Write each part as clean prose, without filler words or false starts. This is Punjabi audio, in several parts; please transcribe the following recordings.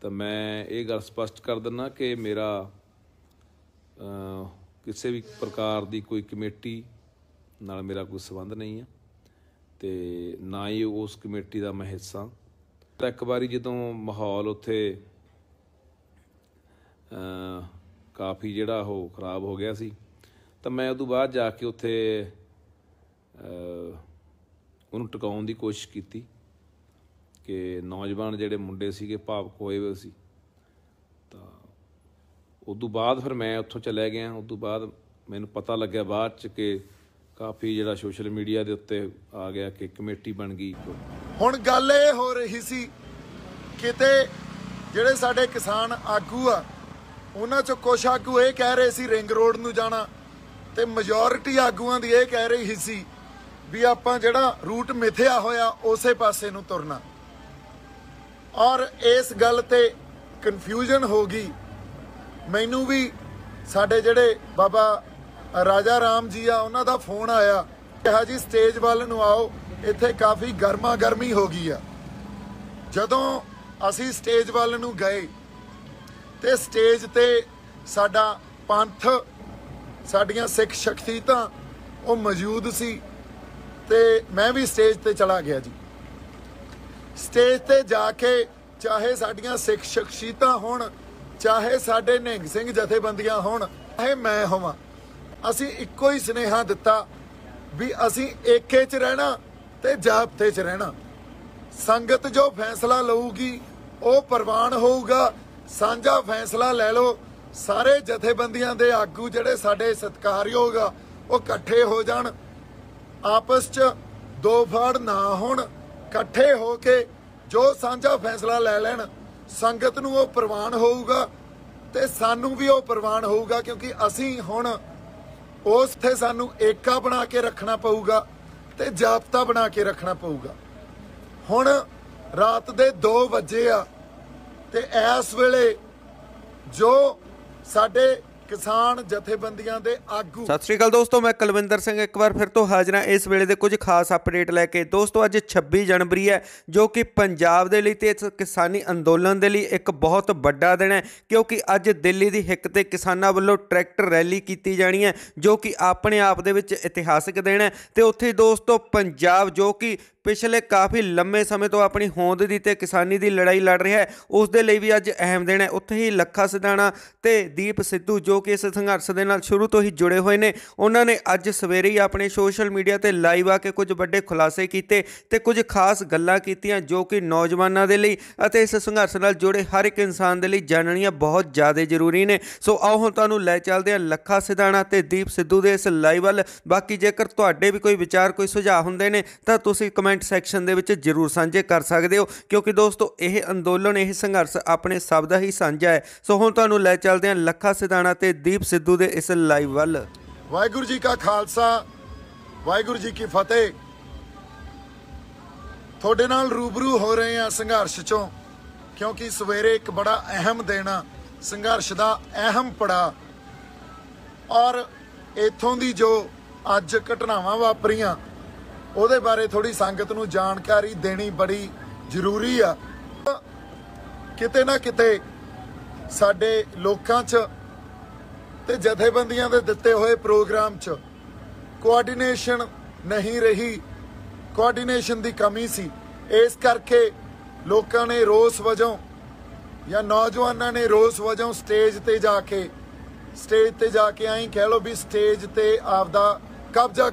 तो मैं ये गल स्पष्ट कर दिना कि मेरा किसी भी प्रकार की कोई कमेटी नाल मेरा कोई संबंध नहीं है तो ना ही उस कमेटी का मैं हिस्सा। एक बारी जो माहौल उत्थे काफ़ी जिहड़ा वो खराब हो गया सी तो मैं उदों बाद जाके उत्थे उन्हूं टिकाउण दी कोशिश की कि नौजवान जिहड़े मुंडे सीगे भावुक होए हुए सी। तो उदों बाद फिर मैं उत्थों चलिया गया। उदों बाद मैनूं पता लग्या बाद च कि काफ़ी जिहड़ा सोशल मीडिया के उत्ते आ गया कि कमेटी बन गई। हुण गल ये हो रही सी किते जिहड़े साडे किसान आगू आ उन्हां चों कुछ आगू ये कह रहे सी रिंग रोड नूं जाना ते majority आगूआं दी ये कह रही सी भी आपां जिहड़ा रूट मिथया होया उसे पासे नूं तुरना। और इस गल ते कन्फ्यूजन हो गई। मैनू भी साडे जिहड़े बाबा राजा राम जी आ उन्हां दा फोन आया, कहा जी स्टेज वाल नूं आओ, इत्थे काफ़ी गर्मा गर्मी हो गई आ। जदों असी स्टेज वाल नूं गए ते स्टेज ते साडा पंथ साडियां सिख शख्सियतां वो मौजूद सी ते मैं भी स्टेज ते चला गया जी। स्टेज ते जाके चाहे साडियां सिख शख्सियतां होण, चाहे साडे निहंग सिंह जथेबंदियां होण, चाहे मैं होवां, असी इक्को ही सुनेहा दिता भी असी एके च रहना ते जाबते च रहना। संगत जो फैसला लऊगी वो प्रवान होऊगा। सांझा फैसला ले लो। सारे जथेबंदियां दे आगू जिहड़े साडे सत्कारयोग आ वो इकट्ठे हो जाण, आपस च दो फाड़ ना होण, इकट्ठे हो के जो सांझा फैसला ले लैण। संगत नूं वो प्रवान होऊगा ते सानू भी वो प्रवान होऊगा, क्योंकि असी हुण उस थे सानू एका बना के रखना पऊगा ते जाबता बना के रखना पऊगा। हुण रात दे 2 वजे आ ते इस वेले जो साडे किसान जथेबंदियां दे आगू। सत श्री अकाल दोस्तों, मैं कुलविंदर सिंह एक बार फिर तो हाजिर हाँ इस वेले दे कुछ खास अपडेट लैके। दोस्तों अज 26 जनवरी है जो कि पंजाब दे लई ते इस किसानी अंदोलन दे लई एक बहुत बड़ा दिन है, क्योंकि अज दिल्ली दी हिक ते किसानां वल्लों ट्रैक्टर रैली की जानी है जो कि अपने आप दे विच इतिहासिक दिन है। तो उत्थे दोस्तों पंजाब जो कि पिछले काफ़ी लंबे समय तो अपनी होंद दी ते किसानी दी लड़ाई लड़ रहा है, उस दे लई भी अज अहम दिन है। उत्थे ही लखा सिधाणा ते दीप सिद्धू जो कि इस संघर्ष दे नाल शुरू तो ही जुड़े हुए ने, उन्होंने अज सवेरे ही अपने सोशल मीडिया ते लाइव आके कुछ बड़े खुलासे किए ते कुछ खास गल्लां कीतियां जो कि नौजवानों दे लई अते इस संघर्ष नाल जुड़े हर एक इंसान दे लई जाननियां बहुत ज़्यादा जरूरी ने। सो आओ हुण तुहानूं लै चलदे हां लखा सिधाणा ते दीप सिद्धू दे इस लाइव वल। बाकी जेकर तुहाडे भी कोई विचार कोई सुझाव हुंदे ने तां तुसीं कमेंट सैक्शन दे विच जरूर साझे कर सकते हो, क्योंकि दोस्तों यह अंदोलन यह संघर्ष अपने सब का ही साझा है। सो हुण तुहानूं लै चलदे हां लखा सिधाणा ते दीप सिद्धू दे इस लाइव वल। वाहिगुरू जी का खालसा वाहिगुरू जी की फतेह। थोड़े नाल रूबरू हो रहे हैं संघर्ष चों, क्योंकि सवेरे एक बड़ा अहम दिन आ, संघर्ष का अहम पड़ा। और इत्थों दी जो अज घटनावां वापरियां ਉਹਦੇ बारे थोड़ी संगत नूं जानकारी देनी बड़ी जरूरी आ। किते ना किते साडे लोकां च ते जथेबंदियां दे दिते होए प्रोग्राम च कोआर्डिनेशन नहीं रही, कोआर्डिनेशन दी कमी सी। इस करके लोकां ने रोस वजों या नौजवानों ने रोस वजों स्टेज ते जाके आई कह लो भी स्टेज ते आपदा कब्जा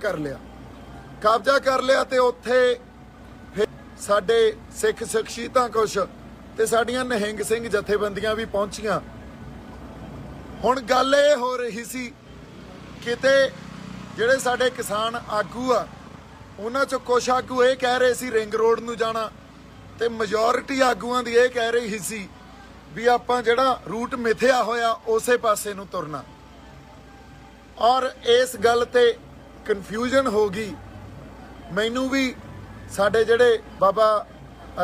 कर लिया ते उत्थे फिर साडे सिख शख्सियतां कुछ ते साडियां निहंग सिंह जथेबंदियां भी पहुंचियां। हुण गल ये हो रही सी किते जिहड़े साडे किसान आगू आ उन्हां चों कुछ आगू ये कह रहे सी रिंग रोड नूं जाना ते majority आगूआं दी ये कह रही सी भी आपां जिहड़ा रूट मिथया होया उसे पासे नूं तुरना। और इस गल ते कन्फ्यूजन हो गई। मैनू भी साडे जिहड़े बाबा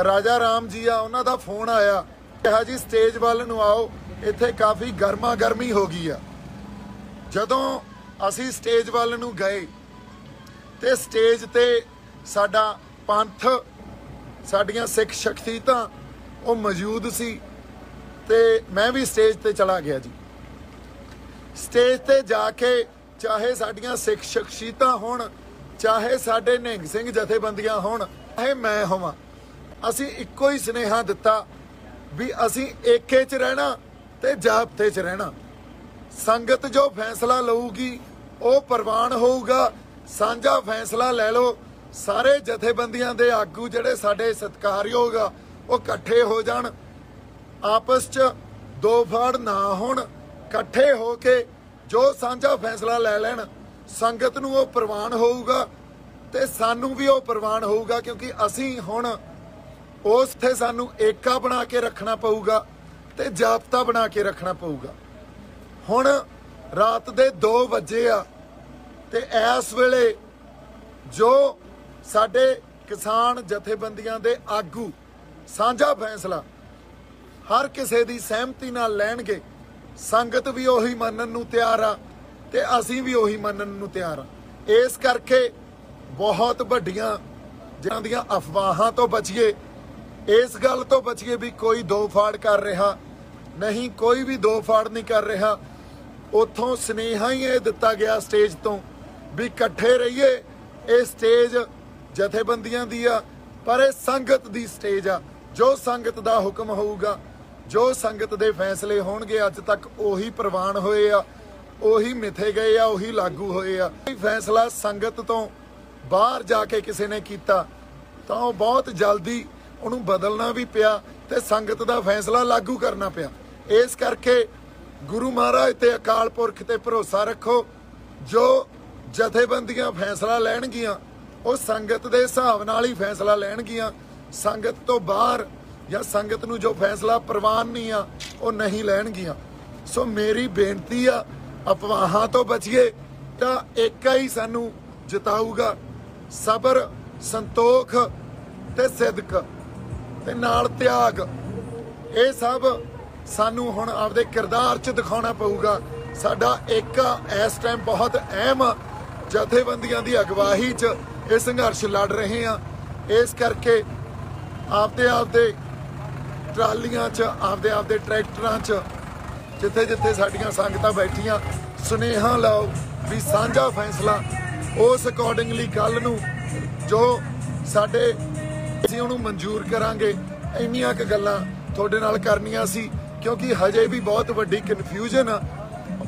राजा राम जी आ उन्हां दा फोन आया, कहा जी स्टेज वाल नूं आओ, इत्थे काफ़ी गर्मा गर्मी हो गई आ। जदों असी स्टेज वाल नूं गए ते स्टेज ते साडा पंथ साडियां सिख शख्सियतां वो मौजूद सी ਤੇ ਮੈਂ ਵੀ ਸਟੇਜ ਤੇ ਚਲਾ ਗਿਆ ਜੀ। ਸਟੇਜ ਤੇ ਜਾ ਕੇ ਚਾਹੇ ਸਾਡੀਆਂ ਸਿੱਖ ਸ਼ਖਸੀਅਤਾਂ ਹੋਣ, ਚਾਹੇ ਸਾਡੇ ਨਿਹੰਗ ਸਿੰਘ ਜਥੇਬੰਦੀਆਂ ਹੋਣ, ਚਾਹੇ ਮੈਂ ਹੋਵਾਂ, ਅਸੀਂ ਇੱਕੋ ਹੀ ਸੁਨੇਹਾ ਦਿੱਤਾ ਵੀ ਅਸੀਂ ਏਕੇ 'ਚ ਰਹਿਣਾ ਤੇ ਜਾਬਤੇ 'ਚ ਰਹਿਣਾ। ਸੰਗਤ ਜੋ ਫੈਸਲਾ ਲਊਗੀ ਉਹ ਪ੍ਰਵਾਨ ਹੋਊਗਾ। ਸਾਂਝਾ ਫੈਸਲਾ ਲੈ ਲਓ। ਸਾਰੇ ਜਥੇਬੰਦੀਆਂ ਦੇ ਆਗੂ ਜਿਹੜੇ ਸਾਡੇ ਸਤਿਕਾਰਯੋਗ ਆ ਉਹ ਇਕੱਠੇ ਹੋ ਜਾਣ, ਆਪਸ 'ਚ ਦੋ ਫਾੜ ਨਾ ਹੋਣ, ਇਕੱਠੇ ਹੋ ਕੇ ਜੋ ਸਾਂਝਾ ਫੈਸਲਾ ਲੈ ਲੈਣ। ਸੰਗਤ ਨੂੰ ਉਹ ਪ੍ਰਵਾਨ ਹੋਊਗਾ ਤੇ ਸਾਨੂੰ ਵੀ ਉਹ ਪ੍ਰਵਾਨ ਹੋਊਗਾ, ਕਿਉਂਕਿ ਅਸੀਂ ਹੁਣ ਉਸ ਤੇ ਸਾਨੂੰ ਏਕਾ ਬਣਾ ਕੇ ਰੱਖਣਾ ਪਊਗਾ ਤੇ ਜਾਬਤਾ ਬਣਾ ਕੇ ਰੱਖਣਾ ਪਊਗਾ। ਹੁਣ ਰਾਤ ਦੇ 2 ਵਜੇ ਆ ਤੇ ਇਸ ਵੇਲੇ ਜੋ ਸਾਡੇ ਕਿਸਾਨ ਜਥੇਬੰਦੀਆਂ ਦੇ ਆਗੂ ਸਾਂਝਾ ਫੈਸਲਾ ਹਰ ਕਿਸੇ ਦੀ ਸਹਿਮਤੀ ਨਾਲ ਲੈਣਗੇ। ਸੰਗਤ ਵੀ ਉਹੀ ਮੰਨਣ ਨੂੰ ਤਿਆਰ ਆ ਤੇ ਅਸੀਂ ਵੀ ਉਹੀ ਮੰਨਣ ਨੂੰ ਤਿਆਰ ਆ। ਇਸ ਕਰਕੇ ਬਹੁਤ ਵੱਡੀਆਂ ਜਿਨ੍ਹਾਂ ਦੀਆਂ ਅਫਵਾਹਾਂ ਤੋਂ ਬਚੀਏ, ਇਸ ਗੱਲ ਤੋਂ ਬਚੀਏ ਵੀ ਕੋਈ ਦੋ ਫਾੜ ਕਰ ਰਿਹਾ ਨਹੀਂ, ਕੋਈ ਵੀ ਦੋ ਫਾੜ ਨਹੀਂ ਕਰ ਰਿਹਾ। ਉੱਥੋਂ ਸੁਨੇਹਾ ਹੀ ਇਹ ਦਿੱਤਾ ਗਿਆ ਸਟੇਜ ਤੋਂ ਵੀ ਇਕੱਠੇ ਰਹੀਏ। ਇਹ ਸਟੇਜ ਜਥੇਬੰਦੀਆਂ ਦੀ ਆ, ਪਰ ਇਹ ਸੰਗਤ ਦੀ ਸਟੇਜ ਆ। ਜੋ ਸੰਗਤ ਦਾ ਹੁਕਮ ਹੋਊਗਾ, ਜੋ ਸੰਗਤ ਦੇ ਫੈਸਲੇ ਹੋਣਗੇ, ਅੱਜ ਤੱਕ ਉਹੀ ਪ੍ਰਵਾਨ ਹੋਏ ਆ, ਉਹੀ ਮਿਥੇ ਗਏ ਆ, ਉਹੀ ਲਾਗੂ ਹੋਏ ਆ। ਕੋਈ ਫੈਸਲਾ ਸੰਗਤ ਤੋਂ ਬਾਹਰ ਜਾ ਕੇ ਕਿਸੇ ਨੇ ਕੀਤਾ ਤਾਂ ਉਹ ਬਹੁਤ ਜਲਦੀ ਉਹਨੂੰ ਬਦਲਣਾ ਵੀ ਪਿਆ ਤੇ ਸੰਗਤ ਦਾ ਫੈਸਲਾ ਲਾਗੂ ਕਰਨਾ ਪਿਆ। ਇਸ ਕਰਕੇ ਗੁਰੂ ਮਹਾਰਾਜ ਤੇ ਅਕਾਲ ਪੁਰਖ ਤੇ ਭਰੋਸਾ ਰੱਖੋ। ਜੋ ਜਥੇਬੰਦੀਆਂ ਫੈਸਲਾ ਲੈਣਗੀਆਂ ਉਹ ਸੰਗਤ ਦੇ ਹਿਸਾਬ ਨਾਲ ਹੀ ਫੈਸਲਾ ਲੈਣਗੀਆਂ। ਸੰਗਤ ਤੋਂ ਬਾਹਰ ਜਾਂ ਸੰਗਤ ਨੂੰ ਜੋ ਫੈਸਲਾ ਪ੍ਰਵਾਨ ਨਹੀਂ ਆ ਉਹ ਨਹੀਂ ਲੈਣਗੀਆਂ। ਸੋ ਮੇਰੀ ਬੇਨਤੀ ਆ, ਅਫਵਾਹਾਂ ਤੋਂ ਬਚੀਏ ਤਾਂ ਏਕਾ ਹੀ ਸਾਨੂੰ ਜਿਤਾਊਗਾ। ਸਬਰ, ਸੰਤੋਖ ਤੇ ਸਿਦਕ ਤੇ ਨਾਲ ਤਿਆਗ, ਇਹ ਸਭ ਸਾਨੂੰ ਹੁਣ ਆਪਦੇ ਕਿਰਦਾਰ 'ਚ ਦਿਖਾਉਣਾ ਪਊਗਾ। ਸਾਡਾ ਏਕਾ ਇਸ ਟਾਈਮ ਬਹੁਤ ਅਹਿਮ ਆ। ਜਥੇਬੰਦੀਆਂ ਦੀ ਅਗਵਾਈ 'ਚ ਇਹ ਸੰਘਰਸ਼ ਲੜ ਰਹੇ ਆ। ਇਸ ਕਰਕੇ ਆਪਦੇ ਟਰਾਲੀਆਂ 'ਚ, ਆਪਦੇ ਟਰੈਕਟਰਾਂ 'ਚ, ਜਿੱਥੇ ਜਿੱਥੇ ਸਾਡੀਆਂ ਸੰਗਤਾਂ ਬੈਠੀਆਂ, ਸੁਨੇਹਾ ਲਾਓ ਵੀ ਸਾਂਝਾ ਫੈਸਲਾ ਉਸ ਅਕੋਰਡਿੰਗਲੀ ਕੱਲ ਨੂੰ ਜੋ ਸਾਡੇ ਅਸੀਂ ਉਹਨੂੰ ਮਨਜ਼ੂਰ ਕਰਾਂਗੇ। ਇੰਨੀਆਂ ਕੁ ਗੱਲਾਂ ਤੁਹਾਡੇ ਨਾਲ ਕਰਨੀਆਂ ਸੀ, ਕਿਉਂਕਿ ਹਜੇ ਵੀ ਬਹੁਤ ਵੱਡੀ ਕਨਫਿਊਜ਼ਨ ਆ,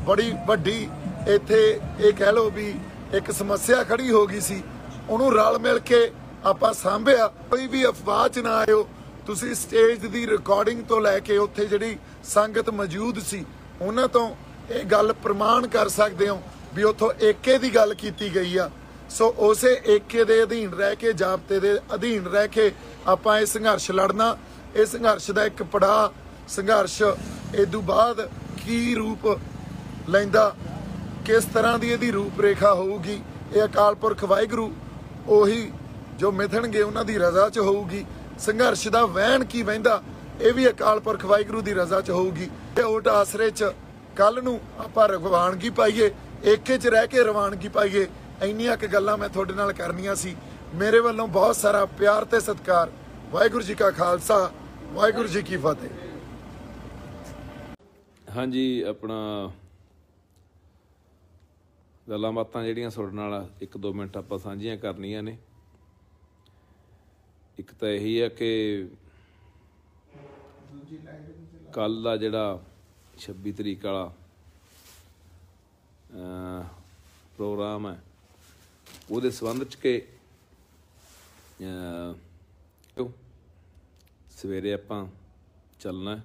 ਬੜੀ ਵੱਡੀ ਇੱਥੇ ਇਹ ਕਹਿ ਲਓ ਵੀ ਇੱਕ ਸਮੱਸਿਆ ਖੜੀ ਹੋ ਗਈ ਸੀ। ਉਹਨੂੰ ਰਲ ਮਿਲ ਕੇ ਆਪਾਂ ਸਾਂਭਿਆ। ਕੋਈ ਵੀ ਅਫਵਾਹ 'ਚ ਨਾ ਆਇਓ। ਤੁਸੀਂ ਸਟੇਜ ਦੀ ਰਿਕਾਰਡਿੰਗ ਤੋਂ ਲੈ ਕੇ ਉੱਥੇ ਜਿਹੜੀ ਸੰਗਤ ਮੌਜੂਦ ਸੀ ਉਹਨਾਂ ਤੋਂ ਇਹ ਗੱਲ ਪ੍ਰਮਾਣ ਕਰ ਸਕਦੇ ਹੋ ਵੀ ਉੱਥੋਂ ਏਕੇ ਦੀ ਗੱਲ ਕੀਤੀ ਗਈ ਆ। ਸੋ ਉਸੇ ਏਕੇ ਦੇ ਅਧੀਨ ਰਹਿ ਕੇ, ਜਾਬਤੇ ਦੇ ਅਧੀਨ ਰਹਿ ਕੇ ਆਪਾਂ ਇਹ ਸੰਘਰਸ਼ ਲੜਨਾ। ਇਹ ਸੰਘਰਸ਼ ਦਾ ਇੱਕ ਪੜਾਅ ਸੰਘਰਸ਼ ਇਦੋਂ ਬਾਅਦ ਕੀ ਰੂਪ ਲੈਂਦਾ, ਕਿਸ ਤਰ੍ਹਾਂ ਦੀ ਇਹਦੀ ਰੂਪ ਰੇਖਾ ਹੋਊਗੀ, ਇਹ ਅਕਾਲ ਪੁਰਖ ਵਾਹਿਗੁਰੂ ਉਹੀ ਜੋ ਮਿਥਣਗੇ ਉਹਨਾਂ ਦੀ ਰਜ਼ਾ 'ਚ ਹੋਊਗੀ। ਸੰਘਰਸ਼ ਦਾ ਵਹਿਣ ਕੀ ਵਹਿੰਦਾ, ਇਹ ਵੀ ਅਕਾਲ ਪੁਰਖ ਵਾਹਿਗੁਰੂ ਦੀ ਰਜ਼ਾ 'ਚ ਹੋਊਗੀ। ਤੇ ਓਟ ਆਸਰੇ 'ਚ ਕੱਲ ਨੂੰ ਆਪਾਂ ਰਵਾਨਗੀ ਪਾਈਏ, ਏਕੇ 'ਚ ਰਹਿ ਕੇ ਰਵਾਨਗੀ ਪਾਈਏ। ਇੰਨੀਆਂ ਕੁ ਗੱਲਾਂ ਮੈਂ ਤੁਹਾਡੇ ਨਾਲ ਕਰਨੀਆਂ ਸੀ। ਮੇਰੇ ਵੱਲੋਂ ਬਹੁਤ ਸਾਰਾ ਪਿਆਰ ਤੇ ਸਤਿਕਾਰ। ਵਾਹਿਗੁਰੂ ਜੀ ਕਾ ਖਾਲਸਾ, ਵਾਹਿਗੁਰੂ ਜੀ ਕੀ ਫਤਿਹ। ਹਾਂਜੀ, ਆਪਣਾ ਗੱਲਾਂ ਬਾਤਾਂ ਜਿਹੜੀਆਂ ਤੁਹਾਡੇ ਨਾਲ 1-2 ਮਿੰਟ ਆਪਾਂ ਸਾਂਝੀਆਂ ਕਰਨੀਆਂ ਨੇ। ਇੱਕ ਤਾਂ ਇਹੀ ਹੈ ਕਿ ਕੱਲ੍ਹ ਦਾ ਜਿਹੜਾ 26 ਤਰੀਕ ਵਾਲਾ ਪ੍ਰੋਗਰਾਮ ਹੈ ਉਹਦੇ ਸੰਬੰਧ 'ਚ ਕਿ ਸਵੇਰੇ ਆਪਾਂ ਚੱਲਣਾ,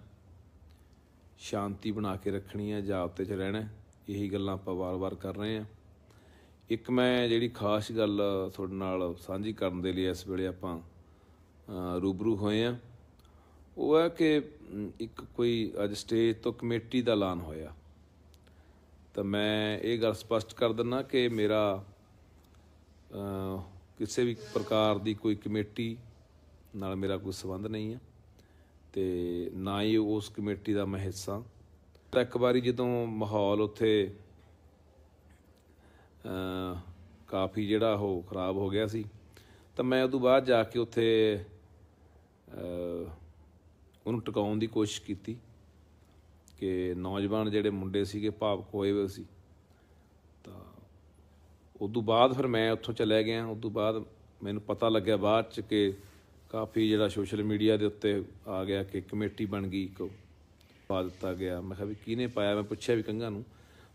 ਸ਼ਾਂਤੀ ਬਣਾ ਕੇ ਰੱਖਣੀ ਹੈ, ਜਾਬਤੇ 'ਚ ਰਹਿਣਾ। ਇਹੀ ਗੱਲਾਂ ਆਪਾਂ ਵਾਰ-ਵਾਰ ਕਰ ਰਹੇ ਹਾਂ। ਇੱਕ ਮੈਂ ਜਿਹੜੀ ਖਾਸ ਗੱਲ ਤੁਹਾਡੇ ਨਾਲ ਸਾਂਝੀ ਕਰਨ ਦੇ ਲਈ ਇਸ ਵੇਲੇ ਆਪਾਂ ਰੂਬਰੂ ਹੋਏ ਹਾਂ, ਉਹ ਹੈ ਕਿ ਇੱਕ ਕੋਈ ਅੱਜ ਸਟੇਜ ਤੋਂ ਕਮੇਟੀ ਦਾ ਐਲਾਨ ਹੋਇਆ। ਤਾਂ ਮੈਂ ਇਹ ਗੱਲ ਸਪਸ਼ਟ ਕਰ ਦਿੰਦਾ ਕਿ ਮੇਰਾ ਕਿਸੇ ਵੀ ਪ੍ਰਕਾਰ ਦੀ ਕੋਈ ਕਮੇਟੀ ਨਾਲ ਮੇਰਾ ਕੋਈ ਸੰਬੰਧ ਨਹੀਂ ਹੈ ਅਤੇ ਨਾ ਹੀ ਉਸ ਕਮੇਟੀ ਦਾ ਮੈਂ ਹਿੱਸਾ। ਤਾਂ ਇੱਕ ਵਾਰੀ ਜਦੋਂ ਮਾਹੌਲ ਉੱਥੇ ਕਾਫੀ ਜਿਹੜਾ ਉਹ ਖਰਾਬ ਹੋ ਗਿਆ ਸੀ, ਤਾਂ ਮੈਂ ਉਦੋਂ ਬਾਅਦ ਜਾ ਕੇ ਉੱਥੇ ਉਹਨੂੰ ਟਿਕਾਉਣ ਦੀ ਕੋਸ਼ਿਸ਼ ਕੀਤੀ ਕਿ ਨੌਜਵਾਨ ਜਿਹੜੇ ਮੁੰਡੇ ਸੀਗੇ ਭਾਵੁਕ ਹੋਏ ਹੋਏ ਸੀ। ਤਾਂ ਉਦੋਂ ਬਾਅਦ ਫਿਰ ਮੈਂ ਉੱਥੋਂ ਚਲਿਆ ਗਿਆ। ਉਦੋਂ ਬਾਅਦ ਮੈਨੂੰ ਪਤਾ ਲੱਗਿਆ ਬਾਅਦ 'ਚ ਕਿ ਕਾਫੀ ਜਿਹੜਾ ਸੋਸ਼ਲ ਮੀਡੀਆ ਦੇ ਉੱਤੇ ਆ ਗਿਆ ਕਿ ਕਮੇਟੀ ਬਣ ਗਈ, ਇੱਕ ਪਾ ਦਿੱਤਾ ਗਿਆ। ਮੈਂ ਕਿਹਾ ਵੀ ਕਿਹਨੇ ਪਾਇਆ? ਮੈਂ ਪੁੱਛਿਆ ਵੀ ਕੰਘਾਂ ਨੂੰ,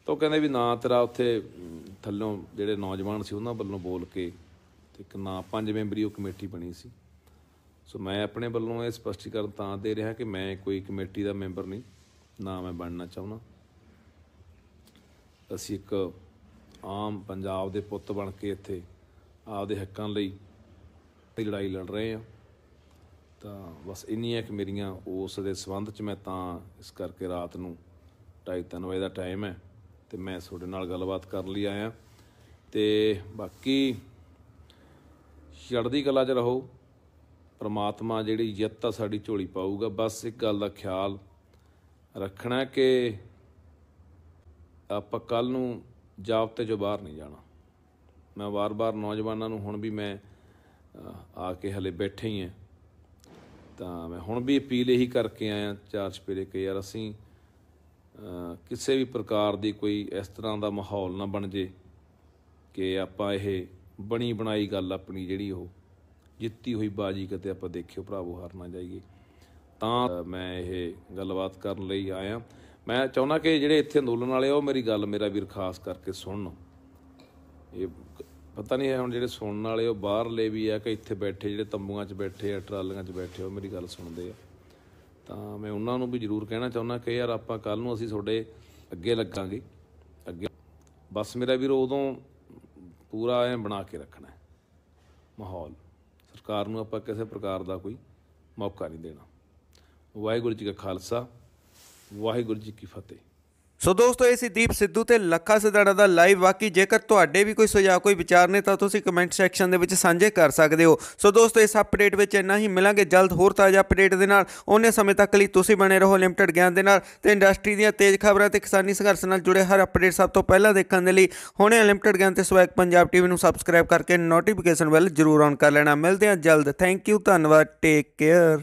ਤਾਂ ਉਹ ਕਹਿੰਦੇ ਵੀ ਨਾਂ ਤੇਰਾ ਉੱਥੇ ਥੱਲੋਂ ਜਿਹੜੇ ਨੌਜਵਾਨ ਸੀ ਉਹਨਾਂ ਵੱਲੋਂ ਬੋਲ ਕੇ ਤੇ ਇੱਕ ਨਾਂ 5 ਮੈਂਬਰੀ ਉਹ ਕਮੇਟੀ ਬਣੀ ਸੀ। ਸੋ ਮੈਂ ਆਪਣੇ ਵੱਲੋਂ ਇਹ ਸਪਸ਼ਟੀਕਰਨ ਤਾਂ ਦੇ ਰਿਹਾ ਕਿ ਮੈਂ ਕੋਈ ਕਮੇਟੀ ਦਾ ਮੈਂਬਰ ਨਹੀਂ, ਨਾ ਮੈਂ ਬਣਨਾ ਚਾਹੁੰਦਾ। ਅਸੀਂ ਇੱਕ ਆਮ ਪੰਜਾਬ ਦੇ ਪੁੱਤ ਬਣ ਕੇ ਇੱਥੇ ਆਪਦੇ ਹੱਕਾਂ ਲਈ ਲੜਾਈ ਲੜ ਰਹੇ ਹਾਂ। ਤਾਂ ਬਸ ਇੰਨੀਆਂ ਕਿ ਮੇਰੀਆਂ ਉਸ ਦੇ ਸੰਬੰਧ 'ਚ ਮੈਂ ਤਾਂ ਇਸ ਕਰਕੇ ਰਾਤ ਨੂੰ 2:30 ਵਜੇ ਦਾ ਟਾਈਮ ਹੈ ਅਤੇ ਮੈਂ ਤੁਹਾਡੇ ਨਾਲ ਗੱਲਬਾਤ ਕਰਨ ਲਈ ਆਇਆ। ਅਤੇ ਬਾਕੀ ਚੜ੍ਹਦੀ ਕਲਾ 'ਚ ਰਹੋ, ਪਰਮਾਤਮਾ ਜਿਹੜੀ ਜਿੱਤ ਆ ਸਾਡੀ ਝੋਲੀ ਪਾਊਗਾ। ਬਸ ਇੱਕ ਗੱਲ ਦਾ ਖਿਆਲ ਰੱਖਣਾ ਕਿ ਆਪਾਂ ਕੱਲ੍ਹ ਨੂੰ ਜ਼ਾਬਤੇ 'ਚੋਂ ਬਾਹਰ ਨਹੀਂ ਜਾਣਾ। ਮੈਂ ਵਾਰ-ਵਾਰ ਨੌਜਵਾਨਾਂ ਨੂੰ ਹੁਣ ਵੀ ਮੈਂ ਆ ਕੇ ਹਲੇ ਬੈਠੇ ਹੀ ਹਾਂ, ਤਾਂ ਮੈਂ ਹੁਣ ਵੀ ਅਪੀਲ ਇਹੀ ਕਰਕੇ ਆਇਆ ਚਾਰ ਚੁਫੇਰੇ ਕਿ ਯਾਰ ਅਸੀਂ ਕਿਸੇ ਵੀ ਪ੍ਰਕਾਰ ਦੀ ਕੋਈ ਇਸ ਤਰ੍ਹਾਂ ਦਾ ਮਾਹੌਲ ਨਾ ਬਣ ਜੇ ਕਿ ਆਪਾਂ ਇਹ ਬਣੀ ਬਣਾਈ ਗੱਲ ਆਪਣੀ ਜਿਹੜੀ ਉਹ ਜਿੱਤੀ ਹੋਈ ਬਾਜੀ ਕਿਤੇ ਆਪਾਂ ਦੇਖਿਓ ਭਰਾਵੋ ਹਾਰ ਨਾ ਜਾਈਏ। ਤਾਂ ਮੈਂ ਇਹ ਗੱਲਬਾਤ ਕਰਨ ਲਈ ਆਇਆ। ਮੈਂ ਚਾਹੁੰਦਾ ਕਿ ਜਿਹੜੇ ਇੱਥੇ ਅੰਦੋਲਨ ਵਾਲੇ ਉਹ ਮੇਰੀ ਗੱਲ ਮੇਰਾ ਵੀਰ ਖਾਸ ਕਰਕੇ ਸੁਣਨ। ਇਹ ਪਤਾ ਨਹੀਂ ਹੈ ਹੁਣ ਜਿਹੜੇ ਸੁਣਨ ਵਾਲੇ ਉਹ ਬਾਹਰਲੇ ਵੀ ਆ ਕਿ ਇੱਥੇ ਬੈਠੇ ਜਿਹੜੇ ਤੰਬੂਆਂ 'ਚ ਬੈਠੇ ਆ, ਟਰਾਲੀਆਂ 'ਚ ਬੈਠੇ, ਉਹ ਮੇਰੀ ਗੱਲ ਸੁਣਦੇ ਆ। ਤਾਂ ਮੈਂ ਉਹਨਾਂ ਨੂੰ ਵੀ ਜ਼ਰੂਰ ਕਹਿਣਾ ਚਾਹੁੰਦਾ ਕਿ ਯਾਰ ਆਪਾਂ ਕੱਲ੍ਹ ਨੂੰ ਅਸੀਂ ਤੁਹਾਡੇ ਅੱਗੇ ਲੱਗਾਂਗੇ। ਅੱਗੇ ਬਸ ਮੇਰਾ ਵੀਰ ਉਦੋਂ ਪੂਰਾ ਐਂ ਬਣਾ ਕੇ ਰੱਖਣਾ ਮਾਹੌਲ। ਸਰਕਾਰ ਨੂੰ ਆਪਾਂ ਕਿਸੇ ਪ੍ਰਕਾਰ ਦਾ ਕੋਈ ਮੌਕਾ ਨਹੀਂ ਦੇਣਾ। ਵਾਹਿਗੁਰੂ ਜੀ ਕਾ ਖਾਲਸਾ, ਵਾਹਿਗੁਰੂ ਜੀ ਕੀ ਫਤਿਹ। ਸੋ ਦੋਸਤੋ, ਇਹ ਸੀ ਦੀਪ ਸਿੱਧੂ ਤੇ ਲੱਖਾ ਸਿਧਾਣਾ ਦਾ ਲਾਈਵ। ਬਾਕੀ ਜੇਕਰ ਤੁਹਾਡੇ ਵੀ ਕੋਈ ਸੁਝਾਅ ਕੋਈ ਵਿਚਾਰ ਨੇ ਤਾਂ ਤੁਸੀਂ ਕਮੈਂਟ ਸੈਕਸ਼ਨ ਦੇ ਵਿੱਚ ਸਾਂਝੇ ਕਰ ਸਕਦੇ ਹੋ। ਸੋ ਦੋਸਤੋ, ਇਸ ਅਪਡੇਟ ਵਿੱਚ ਇੰਨਾ ਹੀ। ਮਿਲਾਂਗੇ ਜਲਦ ਹੋਰ ਤਾਜ਼ਾ ਅਪਡੇਟ ਦੇ ਨਾਲ। ਉਹਨੇ ਸਮੇਂ ਤੱਕ ਲਈ ਤੁਸੀਂ ਬਣੇ ਰਹੋ ਲਿਮਟਿਡ ਗਿਆਨ ਦੇ ਨਾਲ ਤੇ ਇੰਡਸਟਰੀ ਦੀਆਂ ਤੇਜ਼ ਖਬਰਾਂ ਤੇ ਕਿਸਾਨੀ ਸੰਘਰਸ਼ ਨਾਲ ਜੁੜੇ ਹਰ ਅਪਡੇਟ ਸਭ ਤੋਂ ਪਹਿਲਾਂ ਦੇਖਣ ਦੇ ਲਈ ਹੁਣੇ ਅਨਲਿਮਟਿਡ ਗਿਆਨ ਤੇ ਸਵੈਗ ਪੰਜਾਬ ਟੀਵੀ ਨੂੰ ਸਬਸਕ੍ਰਾਈਬ ਕਰਕੇ ਨੋਟੀਫਿਕੇਸ਼ਨ ਬੈਲ ਜ਼ਰੂਰ ਔਨ ਕਰ ਲੈਣਾ। ਮਿਲਦੇ ਹਾਂ ਜਲਦ। ਥੈਂਕ ਯੂ, ਧੰਨਵਾਦ, ਟੇਕ ਕੇਅਰ।